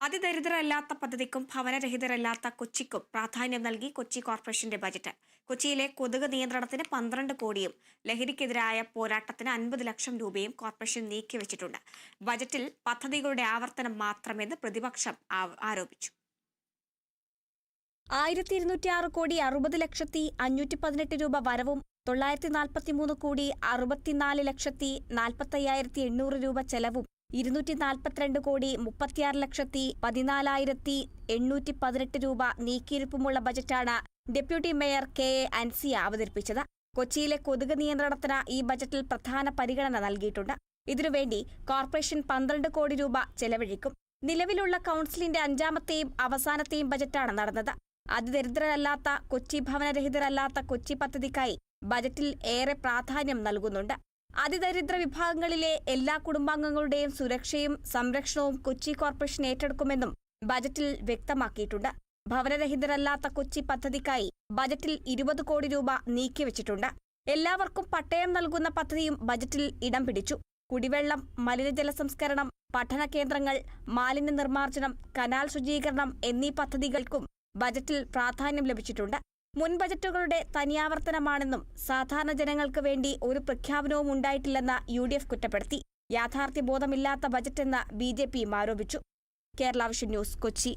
അതിദരിദ്രരല്ലാത്ത പദ്ധതിക്കും ഭവനരഹിതരല്ലാത്ത കൊച്ചിക്കും പ്രാധാന്യം നൽകി കൊച്ചി കോർപ്പറേഷന്റെ ബജറ്റ്. കൊച്ചിയിലെ കൊതുക് നിയന്ത്രണത്തിന് 12 കോടിയും ലഹരിക്കെതിരായ പോരാട്ടത്തിന് 50 ലക്ഷം രൂപയും കോർപ്പറേഷൻ നീക്കിവച്ചിട്ടുണ്ട്. ബജറ്റിൽ പദ്ധതികളുടെ ആവർത്തനം മാത്രമെന്ന് പ്രതിപക്ഷം ആരോപിച്ചു. 1206 കോടി 60 ലക്ഷത്തി 518 രൂപ വരവും 943 കോടി 64 ലക്ഷത്തി 45,800 രൂപ ചെലവും 242 കോടി 36 ലക്ഷത്തി 14,818 രൂപ നീക്കിയിരിപ്പുമുള്ള ബജറ്റാണ് deputy mayor K A Ansiya അവതരിപ്പിച്ചത്. കൊച്ചിയിലെ കൊതുക് നിയന്ത്രണത്തിന് ഈ ബജറ്റിൽ പ്രധാന പരിഗണന നൽകിയിട്ടുണ്ട്. ഇതിനുവേണ്ടി കോർപ്പറേഷൻ 12 കോടി രൂപ ചെലവഴിക്കും. നിലവിലുള്ള കൗൺസിലിന്റെ 5ാമത്തെയും അവസാനത്തെയും ബജറ്റാണ് നടന്നത്. അതിദരിദ്രരല്ലാത്ത കൊച്ചി ഭവനരഹിതരല്ലാത്ത കൊച്ചി പദ്ധതിക്കായി ബജറ്റിൽ ഏറെ പ്രാധാന്യം നൽകുന്നുണ്ട്. അതിദരിദ്ര വിഭാഗങ്ങളിലെ എല്ലാ കുടുംബാംഗങ്ങളുടെയും സുരക്ഷയും സംരക്ഷണവും കൊച്ചി കോർപ്പറേഷൻ ഏറ്റെടുക്കുമെന്നും ബജറ്റിൽ വ്യക്തമാക്കിയിട്ടുണ്ട്. ഭവനരഹിതരല്ലാത്ത കൊച്ചി പദ്ധതിക്കായി ബജറ്റിൽ 20 കോടി രൂപ നീക്കിവച്ചിട്ടുണ്ട്. എല്ലാവർക്കും പട്ടയം നൽകുന്ന പദ്ധതിയും ബജറ്റിൽ ഇടം പിടിച്ചു. കുടിവെള്ളം, മലിനജല സംസ്കരണം, പഠന കേന്ദ്രങ്ങൾ, മാലിന്യ നിർമ്മാർജ്ജനം, കനാൽ ശുചീകരണം എന്നീ പദ്ധതികൾക്കും ബജറ്റിൽ പ്രാധാന്യം ലഭിച്ചിട്ടുണ്ട്. മുൻ ബജറ്റുകളുടെ തനിയാവർത്തനമാണെന്നും സാധാരണ ജനങ്ങൾക്ക് വേണ്ടി ഒരു പ്രഖ്യാപനവും ഉണ്ടായിട്ടില്ലെന്ന് UDF കുറ്റപ്പെടുത്തി. യാഥാർത്ഥ്യബോധമില്ലാത്ത ബജറ്റെന്ന് BJPയും ആരോപിച്ചു. Kerala vision news, Kochi.